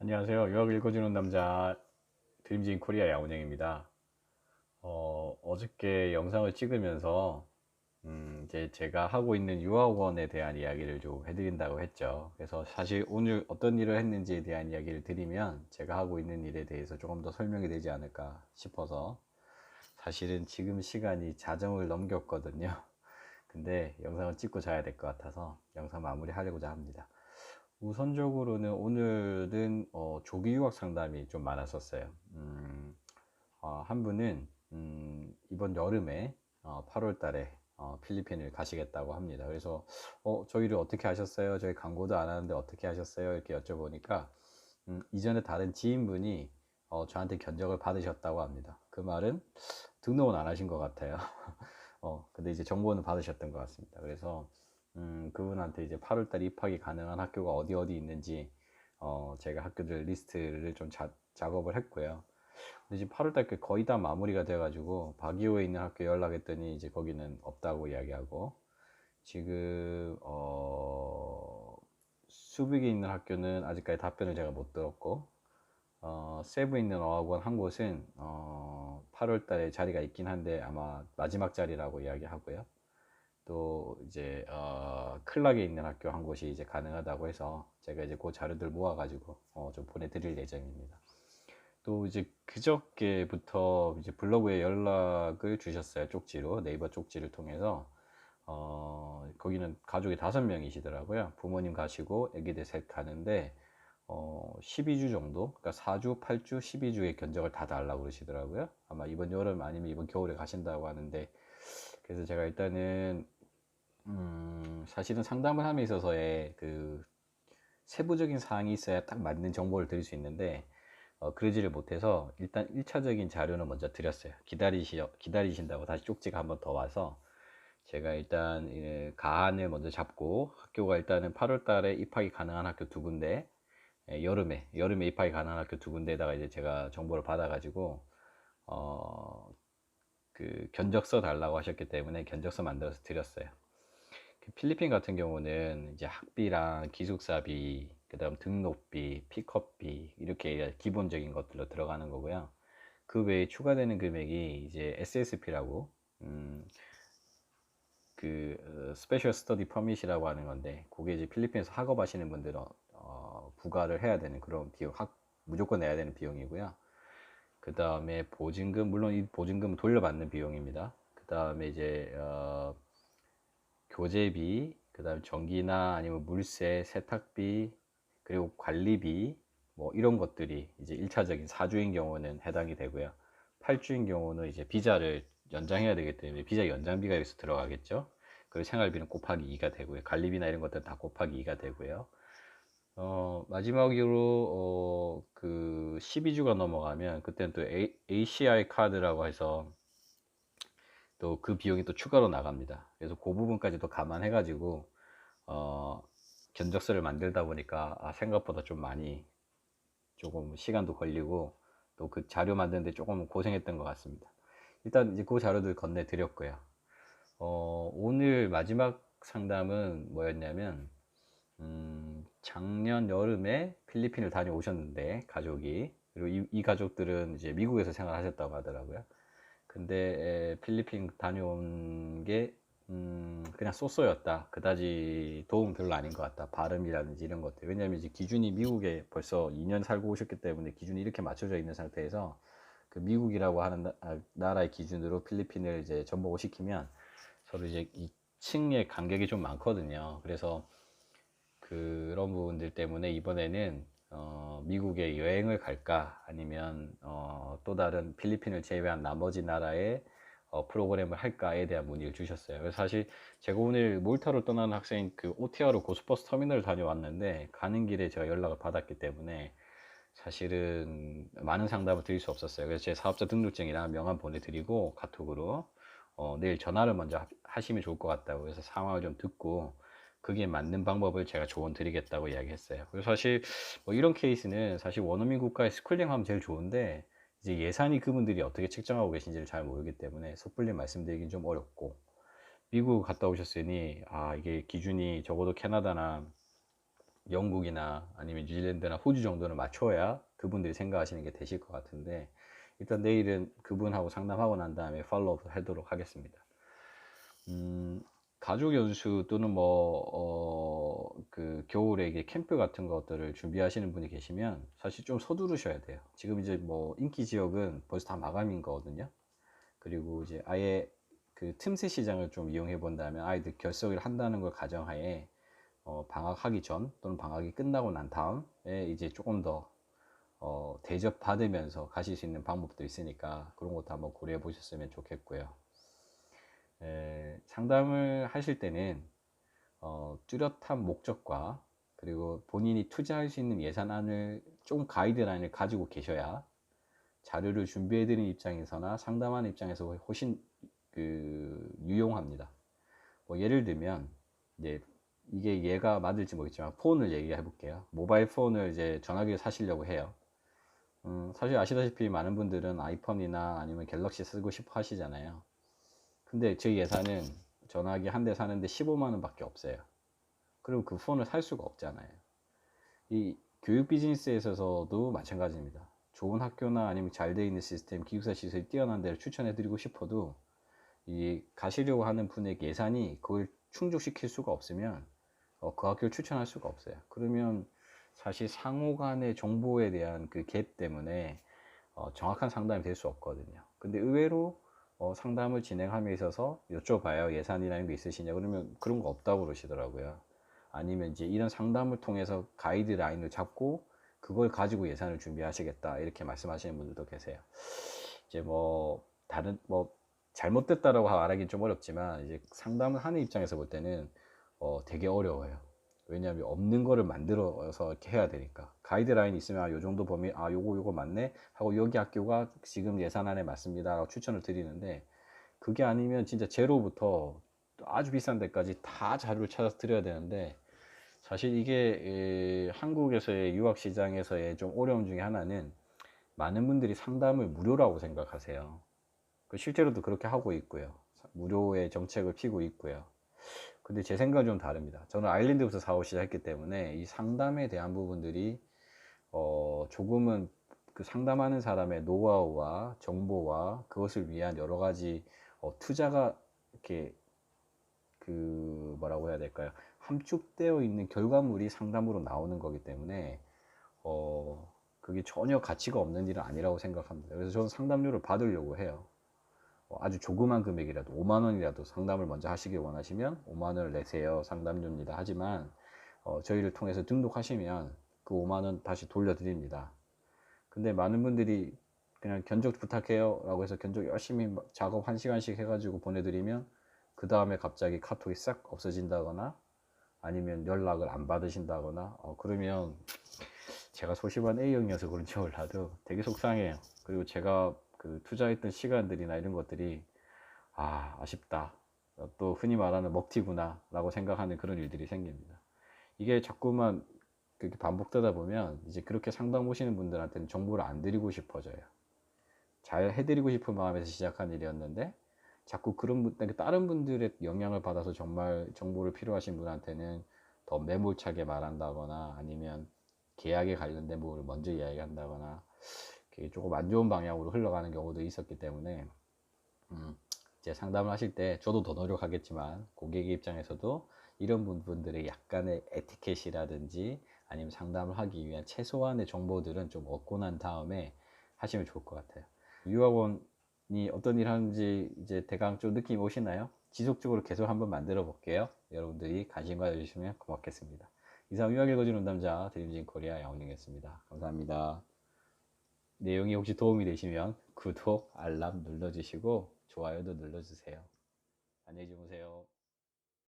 안녕하세요. 유학 읽어주는 남자 드림진 코리아 양운영입니다. 어저께 영상을 찍으면서 이제 제가 하고 있는 유학원에 대한 이야기를 좀 해드린다고 했죠. 그래서 사실 오늘 어떤 일을 했는지에 대한 이야기를 드리면 제가 하고 있는 일에 대해서 조금 더 설명이 되지 않을까 싶어서 사실은 지금 시간이 자정을 넘겼거든요. 근데 영상을 찍고 자야 될 것 같아서 영상 마무리하려고자 합니다. 우선적으로는 오늘은 조기 유학 상담이 좀 많았었어요. 한 분은 이번 여름에 8월 달에 필리핀을 가시겠다고 합니다. 그래서 저 일을 어떻게 하셨어요? 저희 광고도 안 하는데 어떻게 하셨어요? 이렇게 여쭤보니까 이전에 다른 지인분이 저한테 견적을 받으셨다고 합니다. 그 말은 등록은 안 하신 것 같아요. 근데 이제 정보는 받으셨던 것 같습니다. 그래서 그분한테 이제 8월달 입학이 가능한 학교가 어디 어디 있는지 제가 학교들 리스트를 좀 작업을 했고요. 근데 지금 8월달 거의 다 마무리가 돼가지고 바기오에 있는 학교 연락했더니 이제 거기는 없다고 이야기하고, 지금 수빅에 있는 학교는 아직까지 답변을 제가 못 들었고, 세부에 있는 어학원 한 곳은 8월 달에 자리가 있긴 한데 아마 마지막 자리라고 이야기하고요. 또 이제 클락에 있는 학교 한 곳이 이제 가능하다고 해서 제가 이제 그 자료들 모아가지고 좀 보내드릴 예정입니다. 또 이제 그저께부터 이제 블로그에 연락을 주셨어요. 쪽지로, 네이버 쪽지를 통해서. 거기는 가족이 5명이시더라고요. 부모님 가시고 애기들 셋 가는데 12주 정도, 그러니까 4주, 8주, 12주의 견적을 다 달라고 그러시더라고요. 아마 이번 여름 아니면 이번 겨울에 가신다고 하는데, 그래서 제가 일단은 사실은 상담을 함에 있어서의 그 세부적인 사항이 있어야 딱 맞는 정보를 드릴 수 있는데 그러지를 못해서 일단 1차적인 자료는 먼저 드렸어요. 기다리신다고 다시 쪽지가 한번 더 와서 제가 일단 가안을 먼저 잡고, 학교가 일단은 8월 달에 입학이 가능한 학교 2군데, 여름에 입학이 가능한 학교 2군데에다가 이제 제가 정보를 받아가지고 어, 그 견적서 달라고 하셨기 때문에 견적서 만들어서 드렸어요. 그 필리핀 같은 경우는 이제 학비랑 기숙사비, 그다음 등록비, 픽업비 이렇게 기본적인 것들로 들어가는 거고요. 그 외에 추가되는 금액이 이제 SSP라고 스페셜 스터디 퍼밋이라고 하는 건데, 그게 이제 필리핀에서 학업하시는 분들은 부과를 해야 되는 그런 비용, 무조건 내야 되는 비용이고요. 그 다음에 보증금, 물론 이 보증금은 돌려받는 비용입니다. 그 다음에 이제 교재비, 그 다음 전기나 아니면 물세, 세탁비, 그리고 관리비, 뭐 이런 것들이 이제 1차적인 4주인 경우는 해당이 되고요. 8주인 경우는 이제 비자를 연장해야 되기 때문에 비자 연장비가 여기서 들어가겠죠. 그리고 생활비는 곱하기 2가 되고요. 관리비나 이런 것들은 다 곱하기 2가 되고요. 마지막으로 그 12주가 넘어가면 그때는 또 ACI 카드라고 해서 또 그 비용이 또 추가로 나갑니다. 그래서 그 부분까지도 감안해 가지고 어, 견적서를 만들다 보니까 생각보다 좀 많이 조금 시간도 걸리고 또 그 자료 만드는데 조금 고생했던 것 같습니다. 일단 이제 그 자료들 건네드렸고요. 오늘 마지막 상담은 뭐였냐면 작년 여름에 필리핀을 다녀오셨는데 가족이, 그리고 이 가족들은 이제 미국에서 생활하셨다고 하더라고요. 근데 필리핀 다녀온 게 그냥 쏘쏘였다. 그다지 도움 별로 아닌 것 같다. 발음이라든지 이런 것들. 왜냐하면 이제 기준이 미국에 벌써 2년 살고 오셨기 때문에 기준이 이렇게 맞춰져 있는 상태에서 그 미국이라고 하는 나라의 기준으로 필리핀을 이제 전복을 시키면 서로 이제 2층의 간격이 좀 많거든요. 그래서 그런 부분들 때문에 이번에는 미국에 여행을 갈까 아니면 또 다른 필리핀을 제외한 나머지 나라에 프로그램을 할까에 대한 문의를 주셨어요. 그래서 사실 제가 오늘 몰타로 떠나는 학생 그 OTR로 고속버스 터미널을 다녀왔는데 가는 길에 제가 연락을 받았기 때문에 사실은 많은 상담을 드릴 수 없었어요. 그래서 제 사업자 등록증이랑 명함 보내드리고 카톡으로 내일 전화를 먼저 하시면 좋을 것 같다고 해서 상황을 좀 듣고 그게 맞는 방법을 제가 조언 드리겠다고 이야기했어요. 그래서 사실 뭐 이런 케이스는 사실 원어민 국가에 스쿨링 하면 제일 좋은데 이제 예산이 그분들이 어떻게 책정하고 계신지를 잘 모르기 때문에 섣불리 말씀드리긴 좀 어렵고, 미국 갔다 오셨으니 이게 기준이 적어도 캐나다나 영국이나 아니면 뉴질랜드나 호주 정도는 맞춰야 그분들이 생각하시는 게 되실 것 같은데, 일단 내일은 그분하고 상담하고 난 다음에 팔로우업 하도록 하겠습니다. 가족 연수 또는 그 겨울에 이게 캠프 같은 것들을 준비하시는 분이 계시면 사실 좀 서두르셔야 돼요. 지금 이제 뭐 인기 지역은 벌써 다 마감인 거거든요. 그리고 이제 아예 그 틈새 시장을 좀 이용해 본다면, 아이들 결석을 한다는 걸 가정하에 방학하기 전 또는 방학이 끝나고 난 다음에 이제 조금 더 대접 받으면서 가실 수 있는 방법도 있으니까 그런 것도 한번 고려해 보셨으면 좋겠고요. 상담을 하실 때는 뚜렷한 목적과 그리고 본인이 투자할 수 있는 예산안을 좀 가이드라인을 가지고 계셔야 자료를 준비해 드리는 입장에서나 상담하는 입장에서 훨씬 유용합니다. 뭐 예를 들면 이제 이게 얘가 맞을지 모르겠지만 폰을 얘기해 볼게요. 모바일 폰을 이제 전화기를 사시려고 해요. 사실 아시다시피 많은 분들은 아이폰이나 아니면 갤럭시 쓰고 싶어 하시잖아요. 근데 제 예산은 전화기 한 대 사는데 15만 원 밖에 없어요. 그럼 그 폰을 살 수가 없잖아요. 이 교육 비즈니스에 있어서도 마찬가지입니다. 좋은 학교나 아니면 잘 돼 있는 시스템, 기숙사 시설이 뛰어난 데를 추천해 드리고 싶어도 이 가시려고 하는 분에게 예산이 그걸 충족시킬 수가 없으면 그 학교를 추천할 수가 없어요. 그러면 사실 상호 간의 정보에 대한 그 갭 때문에 정확한 상담이 될 수 없거든요. 근데 의외로 상담을 진행함에 있어서 여쭤봐요. 예산이라는 게 있으시냐? 그러면 그런 거 없다고 그러시더라고요. 아니면 이제 이런 상담을 통해서 가이드라인을 잡고 그걸 가지고 예산을 준비하시겠다, 이렇게 말씀하시는 분들도 계세요. 이제 뭐 다른 뭐 잘못됐다라고 말하기는 좀 어렵지만, 이제 상담을 하는 입장에서 볼 때는 되게 어려워요. 왜냐하면 없는 거를 만들어서 이렇게 해야 되니까. 가이드라인이 있으면 요 정도 범위, 요거 맞네 하고 여기 학교가 지금 예산안에 맞습니다 라고 추천을 드리는데, 그게 아니면 진짜 제로부터 아주 비싼 데까지 다 자료를 찾아서 드려야 되는데, 사실 이게 한국에서의 유학 시장에서의 좀 어려움 중에 하나는, 많은 분들이 상담을 무료라고 생각하세요. 실제로도 그렇게 하고 있고요. 무료의 정책을 피고 있고요. 근데 제 생각은 좀 다릅니다. 저는 아일랜드부터 사업 시작했기 때문에 이 상담에 대한 부분들이 조금은 그 상담하는 사람의 노하우와 정보와 그것을 위한 여러 가지 투자가 이렇게 뭐라고 해야 될까요? 함축되어 있는 결과물이 상담으로 나오는 거기 때문에 그게 전혀 가치가 없는 일은 아니라고 생각합니다. 그래서 저는 상담료를 받으려고 해요. 아주 조그만 금액이라도 5만 원이라도 상담을 먼저 하시길 원하시면 5만 원을 내세요, 상담료입니다. 하지만 저희를 통해서 등록하시면 그 5만 원 다시 돌려드립니다. 근데 많은 분들이 그냥 견적 부탁해요 라고 해서 견적 열심히 작업 1시간씩 해가지고 보내드리면 그 다음에 갑자기 카톡이 싹 없어진다거나 아니면 연락을 안 받으신다거나 그러면 제가 소심한 A형이어서 그런지 몰라도 되게 속상해요. 그리고 제가 그 투자했던 시간들이나 이런 것들이 아쉽다, 또 흔히 말하는 먹튀구나 라고 생각하는 그런 일들이 생깁니다. 이게 자꾸만 그렇게 반복되다 보면 이제 그렇게 상담 오시는 분들한테는 정보를 안 드리고 싶어져요. 잘 해드리고 싶은 마음에서 시작한 일이었는데, 자꾸 그런 다른 분들의 영향을 받아서 정말 정보를 필요하신 분한테는 더 매몰차게 말한다거나 아니면 계약에 관련된 부분을 먼저 이야기한다거나, 그게 조금 안 좋은 방향으로 흘러가는 경우도 있었기 때문에 이제 상담을 하실 때 저도 더 노력하겠지만, 고객의 입장에서도 이런 부분들의 약간의 에티켓이라든지 아니면 상담을 하기 위한 최소한의 정보들은 좀 얻고 난 다음에 하시면 좋을 것 같아요. 유학원이 어떤 일 하는지 이제 대강 좀 느낌이 오시나요? 지속적으로 계속 한번 만들어 볼게요. 여러분들이 관심 가져주시면 고맙겠습니다. 이상 유학 읽어주는 남자 드림진 코리아 양훈이었습니다. 감사합니다. 내용이 혹시 도움이 되시면 구독, 알람 눌러주시고 좋아요도 눌러주세요. 안녕히 주무세요.